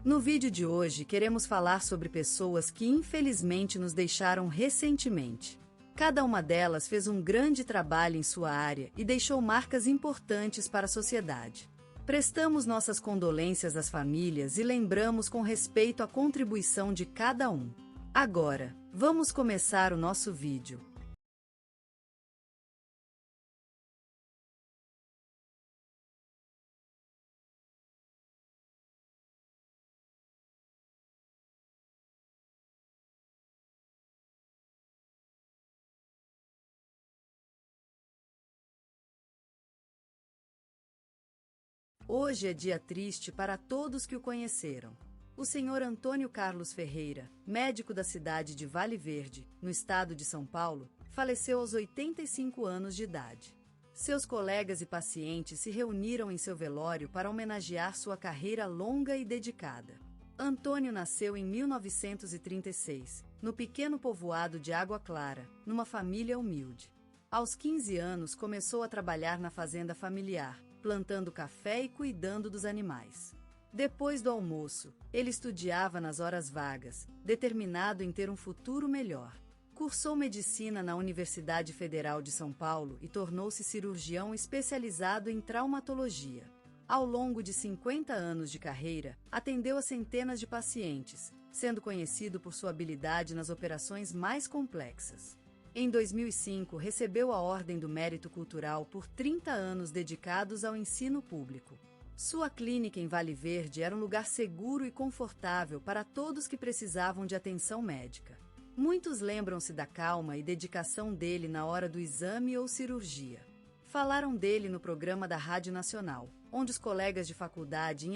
No vídeo de hoje queremos falar sobre pessoas que infelizmente nos deixaram recentemente. Cada uma delas fez um grande trabalho em sua área e deixou marcas importantes para a sociedade. Prestamos nossas condolências às famílias e lembramos com respeito a contribuição de cada um. Agora, vamos começar o nosso vídeo. Hoje é dia triste para todos que o conheceram. O senhor Antônio Carlos Ferreira, médico da cidade de Vale Verde, no estado de São Paulo, faleceu aos 85 anos de idade. Seus colegas e pacientes se reuniram em seu velório para homenagear sua carreira longa e dedicada. Antônio nasceu em 1936, no pequeno povoado de Água Clara, numa família humilde. Aos 15 anos começou a trabalhar na fazenda familiar, plantando café e cuidando dos animais. Depois do almoço, ele estudiava nas horas vagas, determinado em ter um futuro melhor. Cursou medicina na Universidade Federal de São Paulo e tornou-se cirurgião especializado em traumatologia. Ao longo de 50 anos de carreira, atendeu a centenas de pacientes, sendo conhecido por sua habilidade nas operações mais complexas. Em 2005, recebeu a Ordem do Mérito Cultural por 30 anos dedicados ao ensino público. Sua clínica em Vale Verde era um lugar seguro e confortável para todos que precisavam de atenção médica. Muitos lembram-se da calma e dedicação dele na hora do exame ou cirurgia. Falaram dele no programa da Rádio Nacional, onde os colegas de faculdade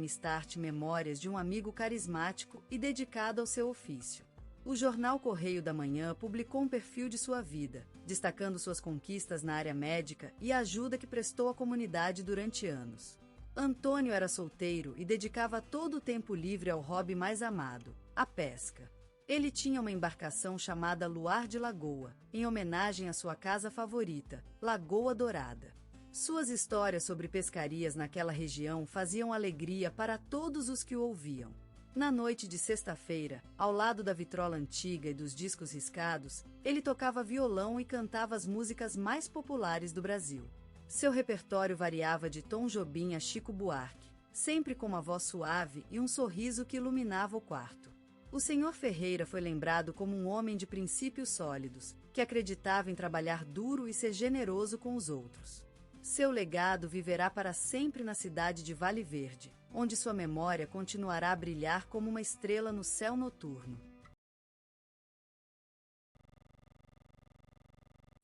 _start memórias de um amigo carismático e dedicado ao seu ofício. O jornal Correio da Manhã publicou um perfil de sua vida, destacando suas conquistas na área médica e a ajuda que prestou à comunidade durante anos. Antônio era solteiro e dedicava todo o tempo livre ao hobby mais amado, a pesca. Ele tinha uma embarcação chamada Luar de Lagoa, em homenagem à sua casa favorita, Lagoa Dourada. Suas histórias sobre pescarias naquela região faziam alegria para todos os que o ouviam. Na noite de sexta-feira, ao lado da vitrola antiga e dos discos riscados, ele tocava violão e cantava as músicas mais populares do Brasil. Seu repertório variava de Tom Jobim a Chico Buarque, sempre com uma voz suave e um sorriso que iluminava o quarto. O senhor Ferreira foi lembrado como um homem de princípios sólidos, que acreditava em trabalhar duro e ser generoso com os outros. Seu legado viverá para sempre na cidade de Vale Verde, onde sua memória continuará a brilhar como uma estrela no céu noturno.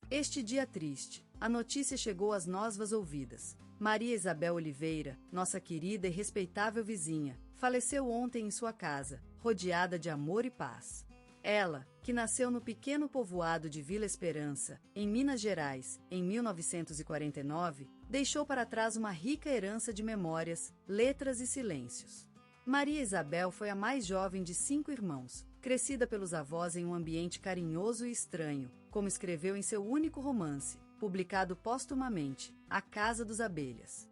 Este dia triste, a notícia chegou às nossas ouvidas. Maria Isabel Oliveira, nossa querida e respeitável vizinha, faleceu ontem em sua casa, rodeada de amor e paz. Ela, que nasceu no pequeno povoado de Vila Esperança, em Minas Gerais, em 1949, deixou para trás uma rica herança de memórias, letras e silêncios. Maria Isabel foi a mais jovem de 5 irmãos, crescida pelos avós em um ambiente carinhoso e estranho, como escreveu em seu único romance, publicado póstumamente, A Casa dos Abelhas.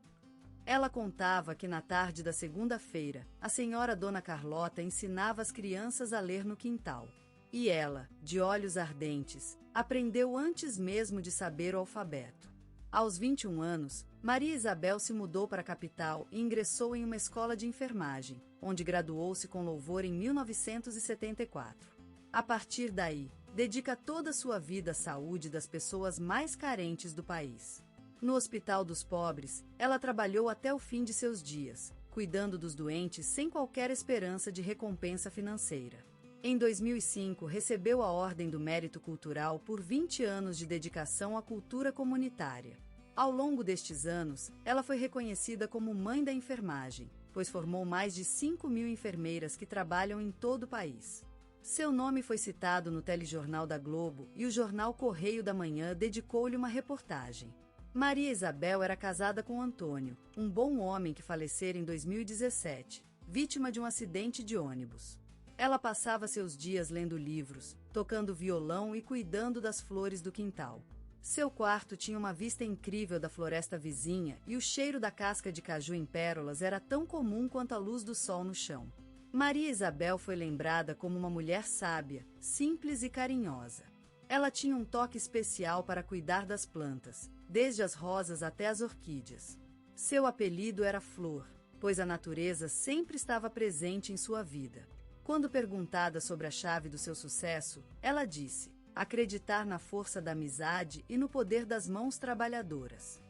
Ela contava que na tarde da segunda-feira, a senhora Dona Carlota ensinava as crianças a ler no quintal. E ela, de olhos ardentes, aprendeu antes mesmo de saber o alfabeto. Aos 21 anos, Maria Isabel se mudou para a capital e ingressou em uma escola de enfermagem, onde graduou-se com louvor em 1974. A partir daí, dedica toda a sua vida à saúde das pessoas mais carentes do país. No Hospital dos Pobres, ela trabalhou até o fim de seus dias, cuidando dos doentes sem qualquer esperança de recompensa financeira. Em 2005, recebeu a Ordem do Mérito Cultural por 20 anos de dedicação à cultura comunitária. Ao longo destes anos, ela foi reconhecida como mãe da enfermagem, pois formou mais de 5.000 enfermeiras que trabalham em todo o país. Seu nome foi citado no telejornal da Globo e o jornal Correio da Manhã dedicou-lhe uma reportagem. Maria Isabel era casada com Antônio, um bom homem que falecera em 2017, vítima de um acidente de ônibus. Ela passava seus dias lendo livros, tocando violão e cuidando das flores do quintal. Seu quarto tinha uma vista incrível da floresta vizinha e o cheiro da casca de caju em pérolas era tão comum quanto a luz do sol no chão. Maria Isabel foi lembrada como uma mulher sábia, simples e carinhosa. Ela tinha um toque especial para cuidar das plantas, desde as rosas até as orquídeas. Seu apelido era Flor, pois a natureza sempre estava presente em sua vida. Quando perguntada sobre a chave do seu sucesso, ela disse: acreditar na força da amizade e no poder das mãos trabalhadoras.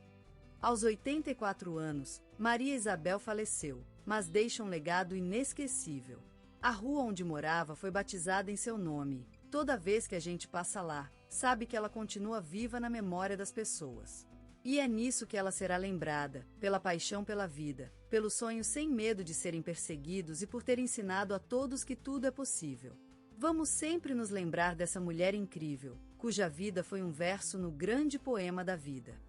Aos 84 anos, Maria Isabel faleceu, mas deixa um legado inesquecível. A rua onde morava foi batizada em seu nome. Toda vez que a gente passa lá, sabe que ela continua viva na memória das pessoas. E é nisso que ela será lembrada, pela paixão pela vida, pelo sonho sem medo de serem perseguidos e por ter ensinado a todos que tudo é possível. Vamos sempre nos lembrar dessa mulher incrível, cuja vida foi um verso no grande poema da vida.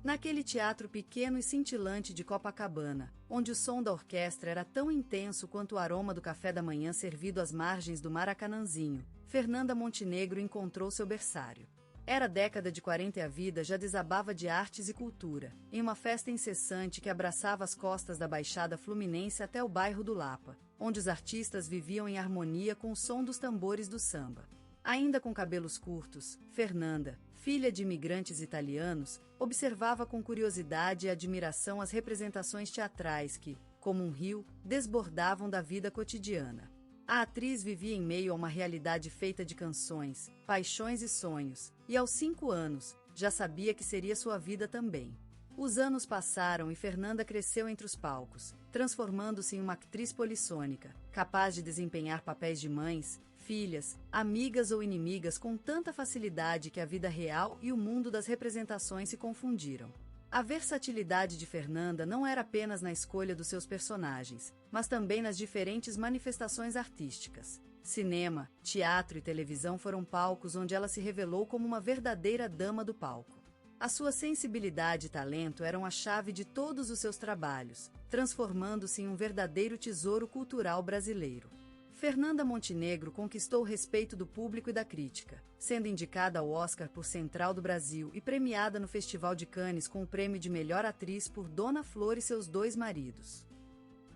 Naquele teatro pequeno e cintilante de Copacabana, onde o som da orquestra era tão intenso quanto o aroma do café da manhã servido às margens do Maracanãzinho, Fernanda Montenegro encontrou seu berçário. Era a década de 40 e a vida já desabava de artes e cultura, em uma festa incessante que abraçava as costas da Baixada Fluminense até o bairro do Lapa, onde os artistas viviam em harmonia com o som dos tambores do samba. Ainda com cabelos curtos, Fernanda, filha de imigrantes italianos, observava com curiosidade e admiração as representações teatrais que, como um rio, desbordavam da vida cotidiana. A atriz vivia em meio a uma realidade feita de canções, paixões e sonhos, e aos 5 anos, já sabia que seria sua vida também. Os anos passaram e Fernanda cresceu entre os palcos, transformando-se em uma atriz polissônica, capaz de desempenhar papéis de mães, filhas, amigas ou inimigas com tanta facilidade que a vida real e o mundo das representações se confundiram. A versatilidade de Fernanda não era apenas na escolha dos seus personagens, mas também nas diferentes manifestações artísticas. Cinema, teatro e televisão foram palcos onde ela se revelou como uma verdadeira dama do palco. A sua sensibilidade e talento eram a chave de todos os seus trabalhos, transformando-se em um verdadeiro tesouro cultural brasileiro. Fernanda Montenegro conquistou o respeito do público e da crítica, sendo indicada ao Oscar por Central do Brasil e premiada no Festival de Cannes com o prêmio de melhor atriz por Dona Flor e seus 2 maridos.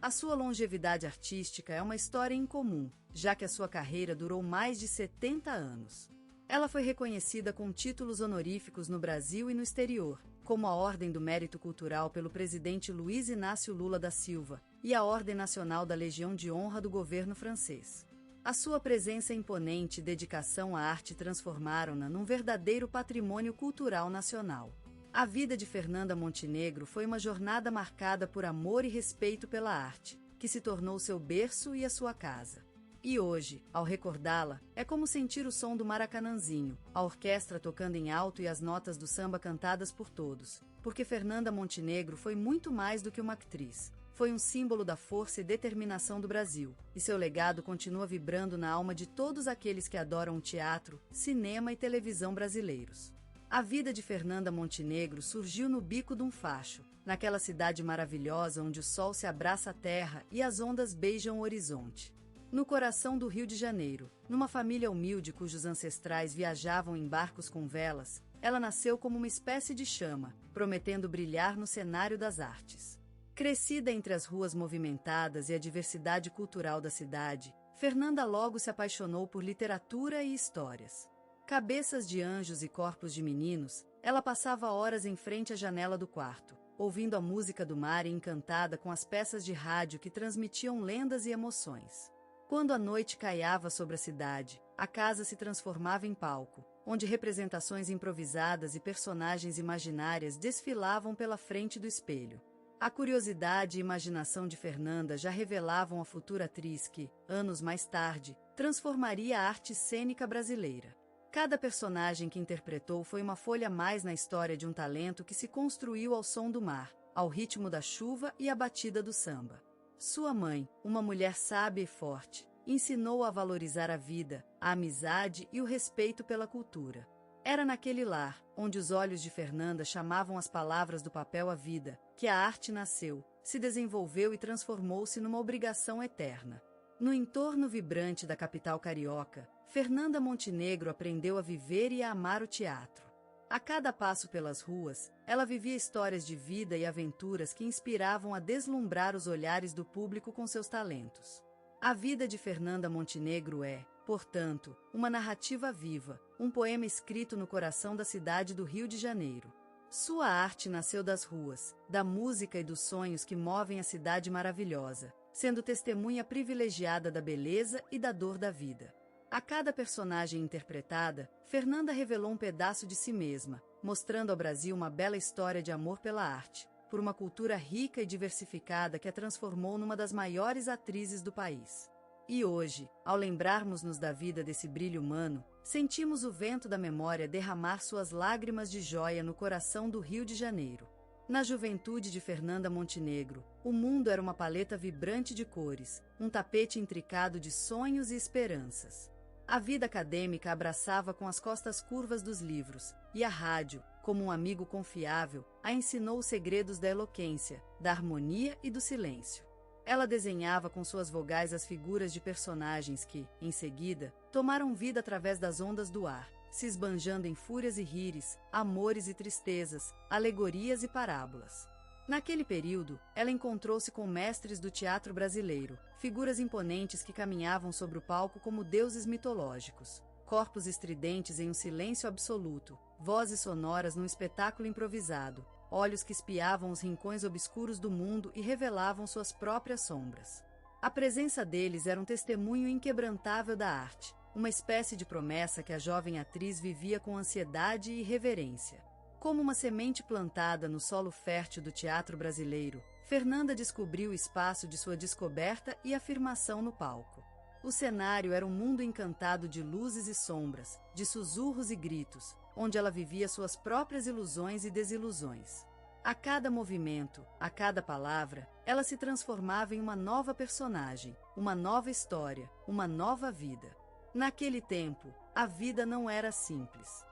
A sua longevidade artística é uma história incomum, já que a sua carreira durou mais de 70 anos. Ela foi reconhecida com títulos honoríficos no Brasil e no exterior, como a Ordem do Mérito Cultural pelo presidente Luiz Inácio Lula da Silva e a Ordem Nacional da Legião de Honra do governo francês. A sua presença imponente e dedicação à arte transformaram-na num verdadeiro patrimônio cultural nacional. A vida de Fernanda Montenegro foi uma jornada marcada por amor e respeito pela arte, que se tornou seu berço e a sua casa. E hoje, ao recordá-la, é como sentir o som do Maracanãzinho, a orquestra tocando em alto e as notas do samba cantadas por todos, porque Fernanda Montenegro foi muito mais do que uma atriz. Foi um símbolo da força e determinação do Brasil, e seu legado continua vibrando na alma de todos aqueles que adoram o teatro, cinema e televisão brasileiros. A vida de Fernanda Montenegro surgiu no bico de um facho, naquela cidade maravilhosa onde o sol se abraça à terra e as ondas beijam o horizonte. No coração do Rio de Janeiro, numa família humilde cujos ancestrais viajavam em barcos com velas, ela nasceu como uma espécie de chama, prometendo brilhar no cenário das artes. Crescida entre as ruas movimentadas e a diversidade cultural da cidade, Fernanda logo se apaixonou por literatura e histórias. Cabeças de anjos e corpos de meninos, ela passava horas em frente à janela do quarto, ouvindo a música do mar e encantada com as peças de rádio que transmitiam lendas e emoções. Quando a noite caiava sobre a cidade, a casa se transformava em palco, onde representações improvisadas e personagens imaginárias desfilavam pela frente do espelho. A curiosidade e imaginação de Fernanda já revelavam a futura atriz que, anos mais tarde, transformaria a arte cênica brasileira. Cada personagem que interpretou foi uma folha a mais na história de um talento que se construiu ao som do mar, ao ritmo da chuva e à batida do samba. Sua mãe, uma mulher sábia e forte, ensinou a valorizar a vida, a amizade e o respeito pela cultura. Era naquele lar, onde os olhos de Fernanda chamavam as palavras do papel à vida, que a arte nasceu, se desenvolveu e transformou-se numa obrigação eterna. No entorno vibrante da capital carioca, Fernanda Montenegro aprendeu a viver e a amar o teatro. A cada passo pelas ruas, ela vivia histórias de vida e aventuras que inspiravam a deslumbrar os olhares do público com seus talentos. A vida de Fernanda Montenegro é, portanto, uma narrativa viva, um poema escrito no coração da cidade do Rio de Janeiro. Sua arte nasceu das ruas, da música e dos sonhos que movem a cidade maravilhosa, sendo testemunha privilegiada da beleza e da dor da vida. A cada personagem interpretada, Fernanda revelou um pedaço de si mesma, mostrando ao Brasil uma bela história de amor pela arte, por uma cultura rica e diversificada que a transformou numa das maiores atrizes do país. E hoje, ao lembrarmos-nos da vida desse brilho humano, sentimos o vento da memória derramar suas lágrimas de joia no coração do Rio de Janeiro. Na juventude de Fernanda Montenegro, o mundo era uma paleta vibrante de cores, um tapete intricado de sonhos e esperanças. A vida acadêmica abraçava com as costas curvas dos livros, e a rádio, como um amigo confiável, a ensinou os segredos da eloquência, da harmonia e do silêncio. Ela desenhava com suas vogais as figuras de personagens que, em seguida, tomaram vida através das ondas do ar, se esbanjando em fúrias e rires, amores e tristezas, alegorias e parábolas. Naquele período, ela encontrou-se com mestres do teatro brasileiro, figuras imponentes que caminhavam sobre o palco como deuses mitológicos, corpos estridentes em um silêncio absoluto, vozes sonoras num espetáculo improvisado, olhos que espiavam os rincões obscuros do mundo e revelavam suas próprias sombras. A presença deles era um testemunho inquebrantável da arte, uma espécie de promessa que a jovem atriz vivia com ansiedade e reverência. Como uma semente plantada no solo fértil do teatro brasileiro, Fernanda descobriu o espaço de sua descoberta e afirmação no palco. O cenário era um mundo encantado de luzes e sombras, de sussurros e gritos, onde ela vivia suas próprias ilusões e desilusões. A cada movimento, a cada palavra, ela se transformava em uma nova personagem, uma nova história, uma nova vida. Naquele tempo, a vida não era simples.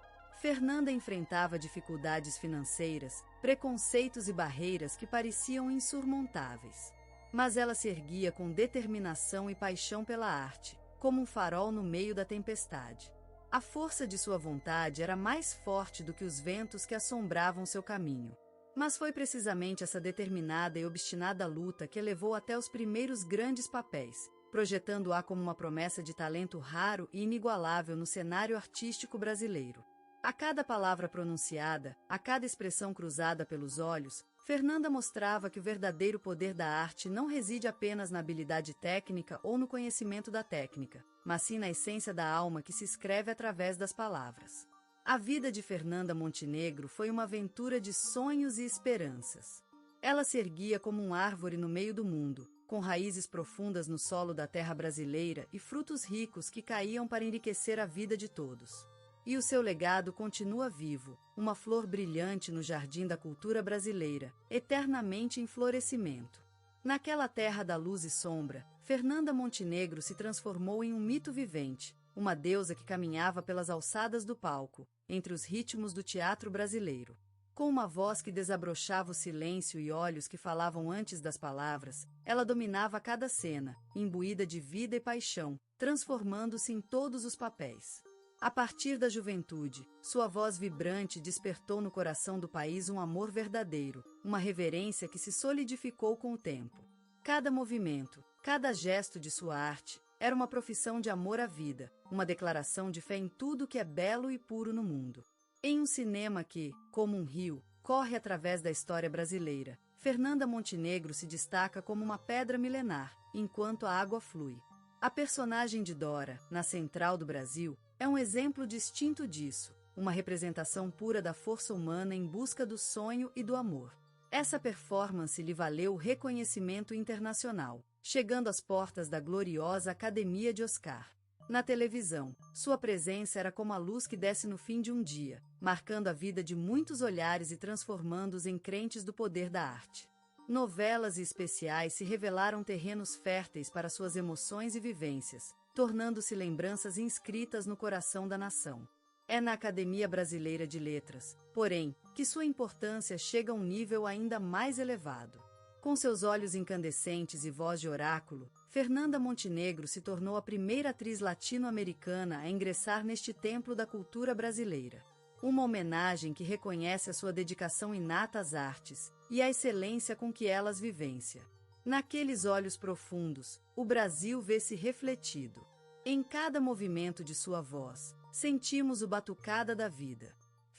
Fernanda enfrentava dificuldades financeiras, preconceitos e barreiras que pareciam insurmontáveis. Mas ela se erguia com determinação e paixão pela arte, como um farol no meio da tempestade. A força de sua vontade era mais forte do que os ventos que assombravam seu caminho. Mas foi precisamente essa determinada e obstinada luta que levou até os primeiros grandes papéis, projetando-a como uma promessa de talento raro e inigualável no cenário artístico brasileiro. A cada palavra pronunciada, a cada expressão cruzada pelos olhos, Fernanda mostrava que o verdadeiro poder da arte não reside apenas na habilidade técnica ou no conhecimento da técnica, mas sim na essência da alma que se escreve através das palavras. A vida de Fernanda Montenegro foi uma aventura de sonhos e esperanças. Ela se erguia como uma árvore no meio do mundo, com raízes profundas no solo da terra brasileira e frutos ricos que caíam para enriquecer a vida de todos. E o seu legado continua vivo, uma flor brilhante no jardim da cultura brasileira, eternamente em florescimento. Naquela terra da luz e sombra, Fernanda Montenegro se transformou em um mito vivente, uma deusa que caminhava pelas alçadas do palco, entre os ritmos do teatro brasileiro. Com uma voz que desabrochava o silêncio e olhos que falavam antes das palavras, ela dominava cada cena, imbuída de vida e paixão, transformando-se em todos os papéis. A partir da juventude, sua voz vibrante despertou no coração do país um amor verdadeiro, uma reverência que se solidificou com o tempo. Cada movimento, cada gesto de sua arte, era uma profissão de amor à vida, uma declaração de fé em tudo que é belo e puro no mundo. Em um cinema que, como um rio, corre através da história brasileira, Fernanda Montenegro se destaca como uma pedra milenar, enquanto a água flui. A personagem de Dora, na Central do Brasil, é um exemplo distinto disso, uma representação pura da força humana em busca do sonho e do amor. Essa performance lhe valeu o reconhecimento internacional, chegando às portas da gloriosa Academia de Oscar. Na televisão, sua presença era como a luz que desce no fim de um dia, marcando a vida de muitos olhares e transformando-os em crentes do poder da arte. Novelas e especiais se revelaram terrenos férteis para suas emoções e vivências, tornando-se lembranças inscritas no coração da nação. É na Academia Brasileira de Letras, porém, que sua importância chega a um nível ainda mais elevado. Com seus olhos incandescentes e voz de oráculo, Fernanda Montenegro se tornou a primeira atriz latino-americana a ingressar neste templo da cultura brasileira. Uma homenagem que reconhece a sua dedicação inata às artes e a excelência com que elas vivencia. Naqueles olhos profundos, o Brasil vê-se refletido. Em cada movimento de sua voz, sentimos o batucada da vida.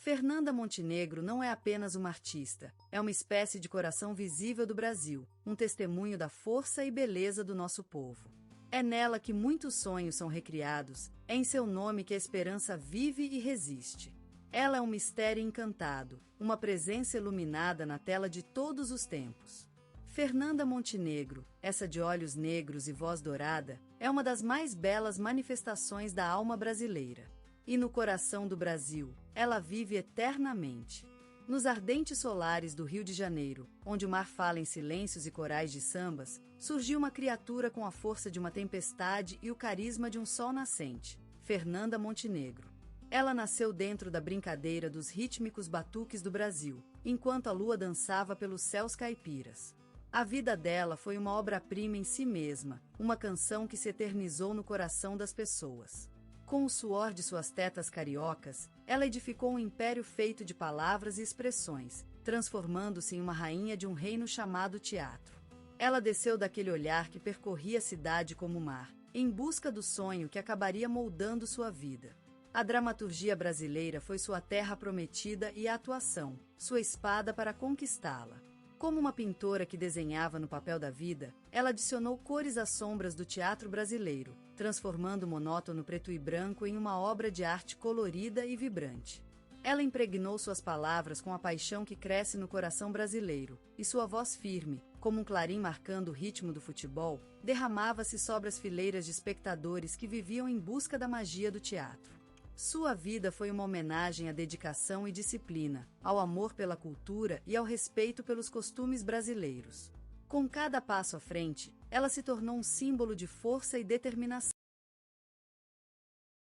Fernanda Montenegro não é apenas uma artista, é uma espécie de coração visível do Brasil, um testemunho da força e beleza do nosso povo. É nela que muitos sonhos são recriados, é em seu nome que a esperança vive e resiste. Ela é um mistério encantado, uma presença iluminada na tela de todos os tempos. Fernanda Montenegro, essa de olhos negros e voz dourada, é uma das mais belas manifestações da alma brasileira. E no coração do Brasil, ela vive eternamente. Nos ardentes solares do Rio de Janeiro, onde o mar fala em silêncios e corais de sambas, surgiu uma criatura com a força de uma tempestade e o carisma de um sol nascente, Fernanda Montenegro. Ela nasceu dentro da brincadeira dos rítmicos batuques do Brasil, enquanto a lua dançava pelos céus caipiras. A vida dela foi uma obra-prima em si mesma, uma canção que se eternizou no coração das pessoas. Com o suor de suas tetas cariocas, ela edificou um império feito de palavras e expressões, transformando-se em uma rainha de um reino chamado teatro. Ela desceu daquele olhar que percorria a cidade como o mar, em busca do sonho que acabaria moldando sua vida. A dramaturgia brasileira foi sua terra prometida e a atuação, sua espada para conquistá-la. Como uma pintora que desenhava no papel da vida, ela adicionou cores às sombras do teatro brasileiro, transformando o monótono preto e branco em uma obra de arte colorida e vibrante. Ela impregnou suas palavras com a paixão que cresce no coração brasileiro, e sua voz firme, como um clarim marcando o ritmo do futebol, derramava-se sobre as fileiras de espectadores que viviam em busca da magia do teatro. Sua vida foi uma homenagem à dedicação e disciplina, ao amor pela cultura e ao respeito pelos costumes brasileiros. Com cada passo à frente, ela se tornou um símbolo de força e determinação.